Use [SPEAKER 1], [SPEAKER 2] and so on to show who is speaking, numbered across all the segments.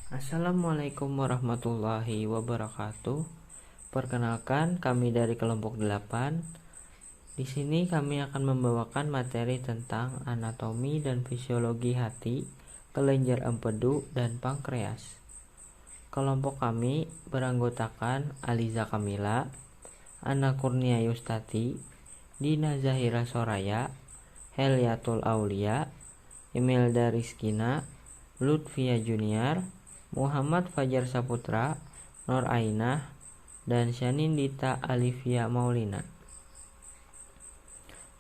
[SPEAKER 1] Assalamualaikum warahmatullahi wabarakatuh. Perkenalkan, kami dari kelompok 8. Di sini kami akan membawakan materi tentang anatomi dan fisiologi hati, kelenjar empedu, dan pankreas. Kelompok kami beranggotakan Aliza Kamila, Anna Kurnia Yustati, Dina Zahira Soraya, Heliatul Aulia, Imelda Rizkina, Lutfia Junior, Muhammad Fajar Saputra, Nur Ainah, dan Syanindita Alivia Maulina.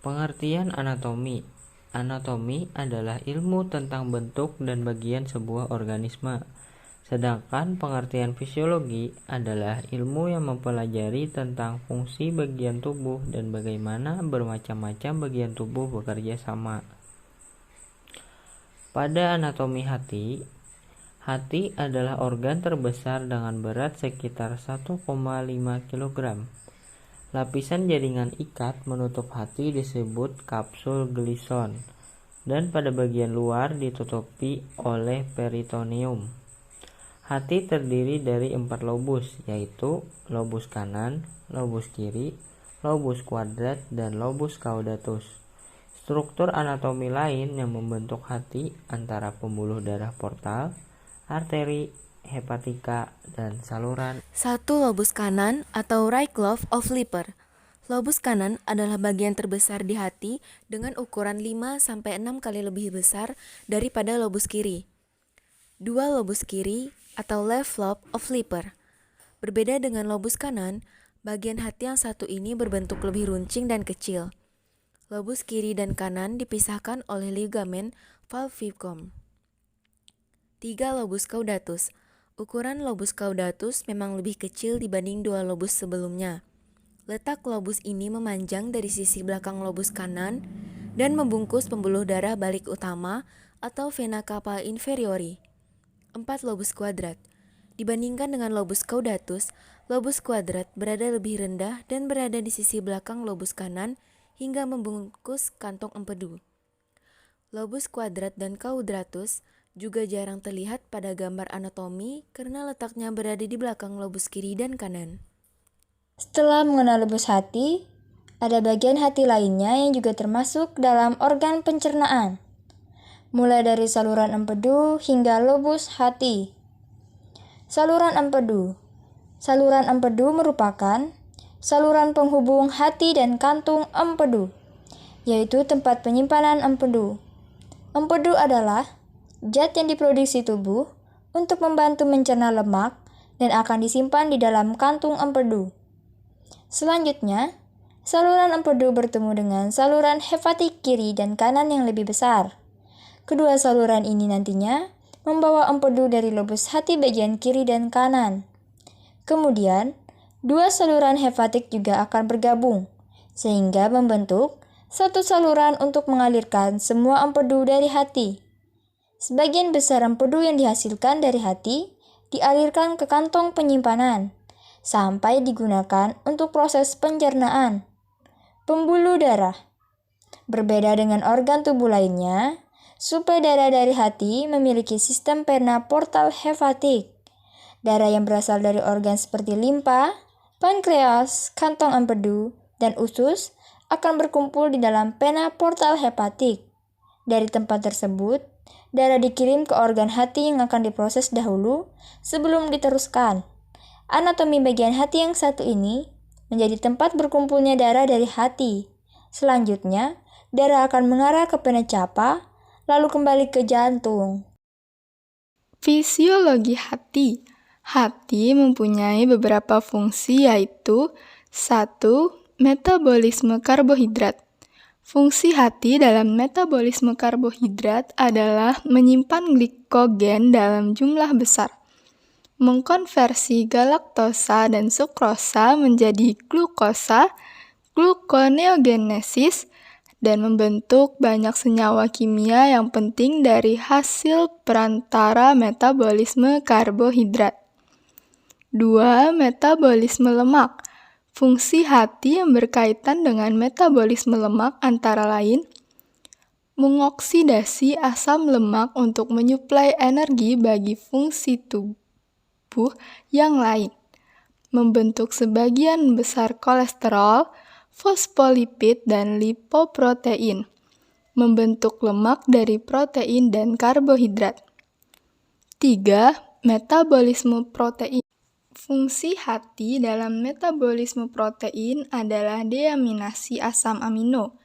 [SPEAKER 1] Pengertian anatomi. Anatomi adalah ilmu tentang bentuk dan bagian sebuah organisme. Sedangkan pengertian fisiologi adalah ilmu yang mempelajari tentang fungsi bagian tubuh dan bagaimana bermacam-macam bagian tubuh bekerja sama. Pada anatomi hati, hati adalah organ terbesar dengan berat sekitar 1,5 kg. Lapisan jaringan ikat menutup hati disebut kapsul glison, dan pada bagian luar ditutupi oleh peritoneum. Hati terdiri dari 4 lobus, yaitu lobus kanan, lobus kiri, lobus kuadrat, dan lobus caudatus. Struktur anatomi lain yang membentuk hati antara pembuluh darah portal, arteri, hepatika, dan saluran.
[SPEAKER 2] 1. Lobus kanan atau right lobe of Liper. Lobus kanan adalah bagian terbesar di hati dengan ukuran 5-6 kali lebih besar daripada lobus kiri. 2. Lobus kiri atau left lobe of Liper. Berbeda dengan lobus kanan, bagian hati yang satu ini berbentuk lebih runcing dan kecil. Lobus kiri dan kanan dipisahkan oleh ligamen valvicum. 3. Lobus caudatus. Ukuran lobus caudatus memang lebih kecil dibanding 2 lobus sebelumnya. Letak lobus ini memanjang dari sisi belakang lobus kanan dan membungkus pembuluh darah balik utama atau vena cava inferiori. 4. Lobus kuadrat. Dibandingkan dengan lobus caudatus, lobus kuadrat berada lebih rendah dan berada di sisi belakang lobus kanan hingga membungkus kantong empedu. Lobus kuadrat dan quadratus juga jarang terlihat pada gambar anatomi karena letaknya berada di belakang lobus kiri dan kanan.
[SPEAKER 3] Setelah mengenal lobus hati, ada bagian hati lainnya yang juga termasuk dalam organ pencernaan, mulai dari saluran empedu hingga lobus hati. Saluran empedu. Saluran empedu merupakan saluran penghubung hati dan kantung empedu, yaitu tempat penyimpanan empedu. Empedu adalah zat yang diproduksi tubuh untuk membantu mencerna lemak dan akan disimpan di dalam kantung empedu. Selanjutnya, saluran empedu bertemu dengan saluran hepatik kiri dan kanan yang lebih besar. Kedua saluran ini nantinya membawa empedu dari lobus hati bagian kiri dan kanan. Kemudian, dua saluran hepatik juga akan bergabung, sehingga membentuk satu saluran untuk mengalirkan semua empedu dari hati. Sebagian besar empedu yang dihasilkan dari hati dialirkan ke kantong penyimpanan, sampai digunakan untuk proses pencernaan. Pembuluh darah. Berbeda dengan organ tubuh lainnya, suplai darah dari hati memiliki sistem vena portal hepatik. Darah yang berasal dari organ seperti limpa, pankreas, kantong empedu, dan usus akan berkumpul di dalam vena portal hepatik. Dari tempat tersebut, darah dikirim ke organ hati yang akan diproses dahulu sebelum diteruskan. Anatomi bagian hati yang satu ini menjadi tempat berkumpulnya darah dari hati. Selanjutnya, darah akan mengarah ke vena cava, lalu kembali ke jantung.
[SPEAKER 4] Fisiologi hati. Hati mempunyai beberapa fungsi yaitu 1. Metabolisme karbohidrat. Fungsi hati dalam metabolisme karbohidrat adalah menyimpan glikogen dalam jumlah besar, mengkonversi galaktosa dan sukrosa menjadi glukosa, gluconeogenesis, dan membentuk banyak senyawa kimia yang penting dari hasil perantara metabolisme karbohidrat. 2. Metabolisme lemak. Fungsi hati yang berkaitan dengan metabolisme lemak antara lain mengoksidasi asam lemak untuk menyuplai energi bagi fungsi tubuh yang lain, membentuk sebagian besar kolesterol, fosfolipid, dan lipoprotein, membentuk lemak dari protein dan karbohidrat. 3. Metabolisme protein. Fungsi hati dalam metabolisme protein adalah deaminasi asam amino,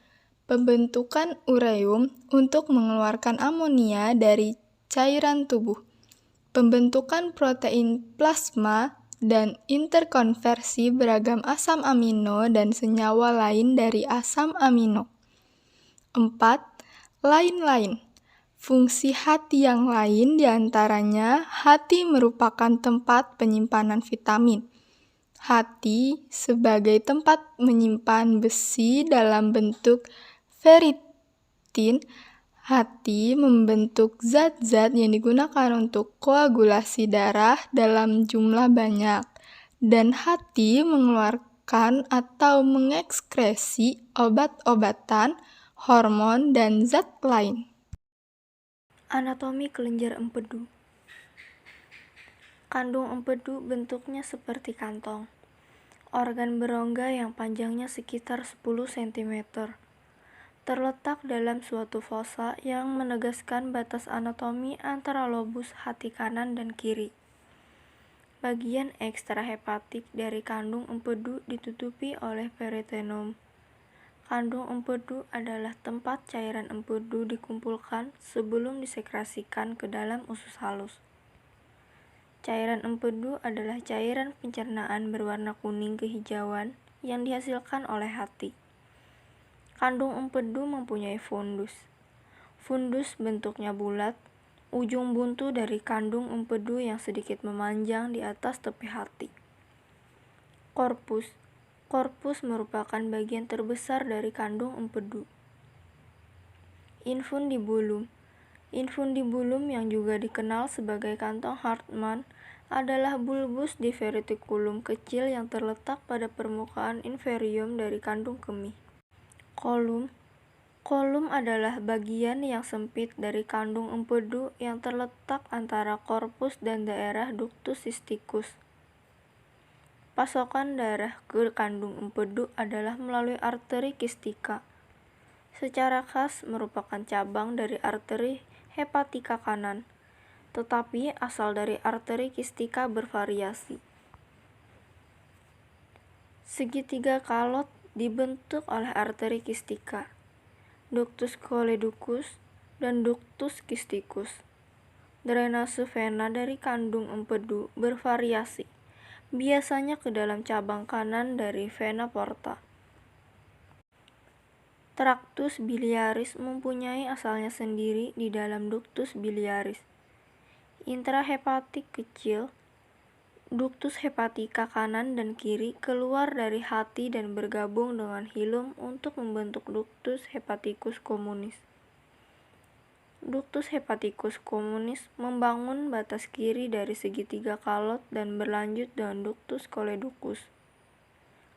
[SPEAKER 4] pembentukan ureum untuk mengeluarkan amonia dari cairan tubuh, pembentukan protein plasma, dan interkonversi beragam asam amino dan senyawa lain dari asam amino. 4. Lain-lain. Fungsi hati yang lain diantaranya hati merupakan tempat penyimpanan vitamin. Hati sebagai tempat menyimpan besi dalam bentuk ferritin. Hati membentuk zat-zat yang digunakan untuk koagulasi darah dalam jumlah banyak. Dan hati mengeluarkan atau mengekskresi obat-obatan, hormon, dan zat lain.
[SPEAKER 2] Anatomi kelenjar empedu. Kandung empedu bentuknya seperti kantong. Organ berongga yang panjangnya sekitar 10 cm. Terletak dalam suatu fosa yang menegaskan batas anatomi antara lobus hati kanan dan kiri. Bagian ekstrahepatik dari kandung empedu ditutupi oleh peritoneum. Kandung empedu adalah tempat cairan empedu dikumpulkan sebelum disekresikan ke dalam usus halus. Cairan empedu adalah cairan pencernaan berwarna kuning kehijauan yang dihasilkan oleh hati. Kandung empedu mempunyai fundus. Fundus bentuknya bulat, ujung buntu dari kandung empedu yang sedikit memanjang di atas tepi hati. Korpus. Korpus merupakan bagian terbesar dari kandung empedu. Infundibulum. Infundibulum yang juga dikenal sebagai kantong Hartmann adalah bulbus diverticulum kecil yang terletak pada permukaan inferium dari kandung kemih. Kolum. Kolum adalah bagian yang sempit dari kandung empedu yang terletak antara korpus dan daerah ductus cysticus. Pasokan darah ke kandung empedu adalah melalui arteri kistika. Secara khas merupakan cabang dari arteri hepatika kanan, tetapi asal dari arteri kistika bervariasi. Segitiga kalot dibentuk oleh arteri kistika, ductus choledochus, dan ductus cysticus. Drainase vena dari kandung empedu bervariasi, biasanya ke dalam cabang kanan dari vena porta. Tractus biliaris mempunyai asalnya sendiri di dalam ductus biliaris. Intrahepatik kecil, ductus hepatika kanan dan kiri keluar dari hati dan bergabung dengan hilum untuk membentuk ductus hepaticus communis. Ductus hepaticus communis membangun batas kiri dari segitiga kalot dan berlanjut dengan ductus choledochus.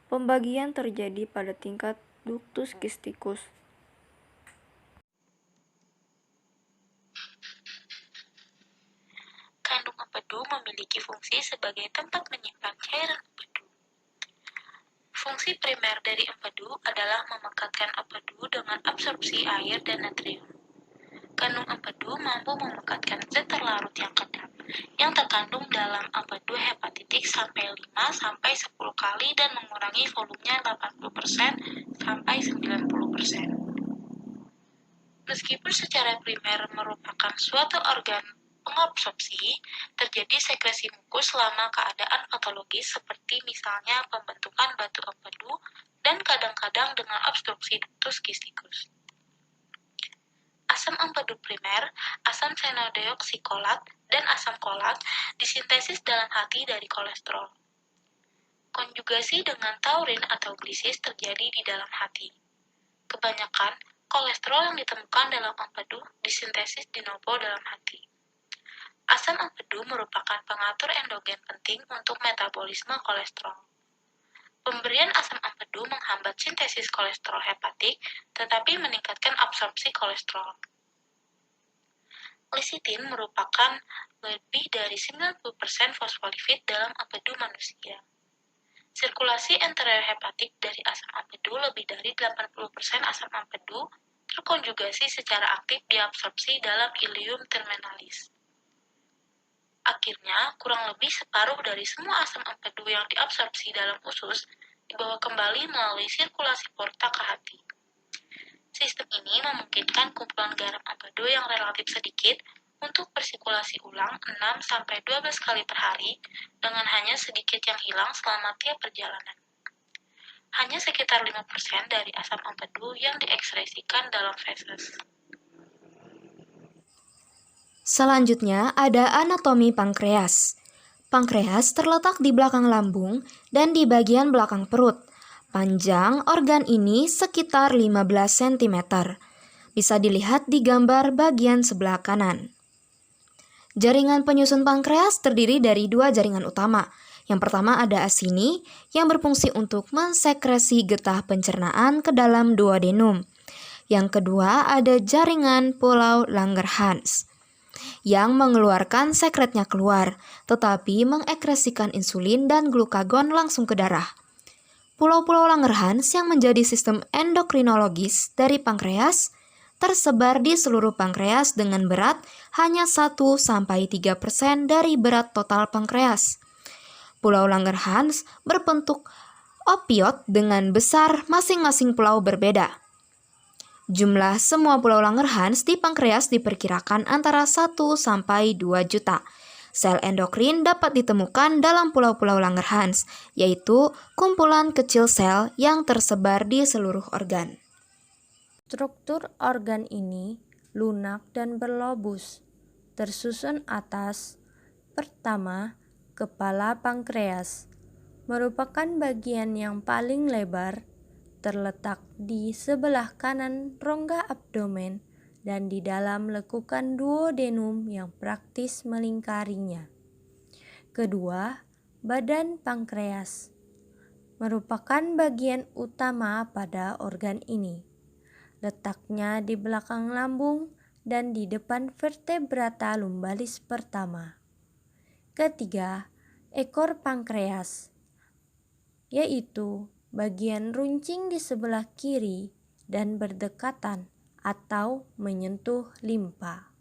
[SPEAKER 2] Pembagian terjadi pada tingkat ductus cysticus.
[SPEAKER 5] Kandung empedu memiliki fungsi sebagai tempat menyimpan cairan empedu. Fungsi primer dari empedu adalah memekatkan empedu dengan absorpsi air dan natrium. Kandung empedu mampu memekatkan zat terlarut yang kedap yang terkandung dalam empedu hepatitik sampai 5-10 kali dan mengurangi volumenya 80% sampai 90%. Meskipun secara primer merupakan suatu organ pengabsorpsi, terjadi sekresi mukus selama keadaan patologis seperti misalnya pembentukan batu empedu dan kadang-kadang dengan obstruksi ductus cysticus. Asam empedu primer, asam fenodeoksikolat, dan asam kolat disintesis dalam hati dari kolesterol. Konjugasi dengan taurin atau glisis terjadi di dalam hati. Kebanyakan kolesterol yang ditemukan dalam empedu disintesis de novo dalam hati. Asam empedu merupakan pengatur endogen penting untuk metabolisme kolesterol. Pemberian asam empedu menghambat sintesis kolesterol hepatik, tetapi meningkatkan absorpsi kolesterol. Lecitin merupakan lebih dari 90% fosfolipid dalam empedu manusia. Sirkulasi enterohepatik dari asam empedu lebih dari 80% asam empedu terkonjugasi secara aktif diabsorpsi dalam ileum terminalis. Akhirnya, kurang lebih separuh dari semua asam empedu yang diabsorpsi dalam usus dibawa kembali melalui sirkulasi porta ke hati. Sistem ini memungkinkan kumpulan garam empedu yang relatif sedikit untuk bersirkulasi ulang 6-12 kali per hari dengan hanya sedikit yang hilang selama tiap perjalanan. Hanya sekitar 5% dari asam empedu yang diekskresikan dalam feses.
[SPEAKER 2] Selanjutnya ada anatomi pankreas. Pankreas terletak di belakang lambung dan di bagian belakang perut. Panjang organ ini sekitar 15 cm. Bisa dilihat di gambar bagian sebelah kanan. Jaringan penyusun pankreas terdiri dari 2 jaringan utama. Yang pertama ada asini yang berfungsi untuk mensekresi getah pencernaan ke dalam duodenum. Yang kedua ada jaringan pulau Langerhans yang mengeluarkan sekretnya keluar, tetapi mengekskresikan insulin dan glukagon langsung ke darah. Pulau-pulau Langerhans yang menjadi sistem endokrinologis dari pankreas tersebar di seluruh pankreas dengan berat hanya 1-3% dari berat total pankreas. Pulau Langerhans berbentuk opioid dengan besar masing-masing pulau berbeda. Jumlah semua pulau Langerhans di pankreas diperkirakan antara 1-2 juta. Sel endokrin dapat ditemukan dalam pulau-pulau Langerhans, yaitu kumpulan kecil sel yang tersebar di seluruh organ. Struktur organ ini lunak dan berlobus, tersusun atas. Pertama, kepala pankreas merupakan bagian yang paling lebar, terletak di sebelah kanan rongga abdomen dan di dalam lekukan duodenum yang praktis melingkarinya. Kedua, badan pankreas merupakan bagian utama pada organ ini. Letaknya di belakang lambung dan di depan vertebrata lumbalis pertama. Ketiga, ekor pankreas, yaitu bagian runcing di sebelah kiri dan berdekatan atau menyentuh limpa.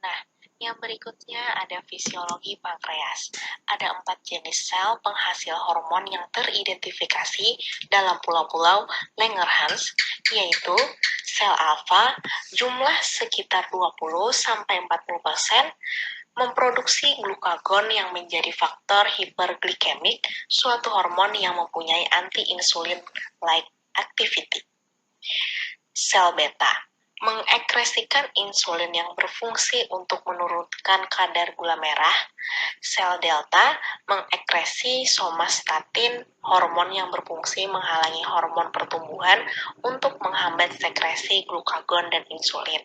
[SPEAKER 5] Nah, yang berikutnya ada fisiologi pankreas. Ada 4 jenis sel penghasil hormon yang teridentifikasi dalam pulau-pulau Langerhans, yaitu sel alfa, jumlah sekitar 20-40%, memproduksi glukagon yang menjadi faktor hiperglikemik, suatu hormon yang mempunyai anti-insulin-like activity. Sel beta mengekskresikan insulin yang berfungsi untuk menurunkan kadar gula merah. Sel delta mengekskresi somastatin, hormon yang berfungsi menghalangi hormon pertumbuhan untuk menghambat sekresi glukagon dan insulin.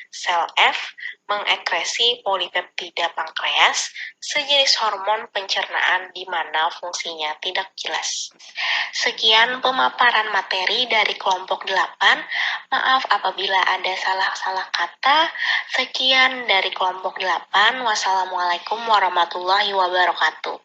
[SPEAKER 5] Sel F mengekskresi polipeptida pankreas, sejenis hormon pencernaan di mana fungsinya tidak jelas. Sekian pemaparan materi dari kelompok 8. Maaf apabila ada salah-salah kata. Sekian dari kelompok 8. Wassalamualaikum warahmatullahi wabarakatuh.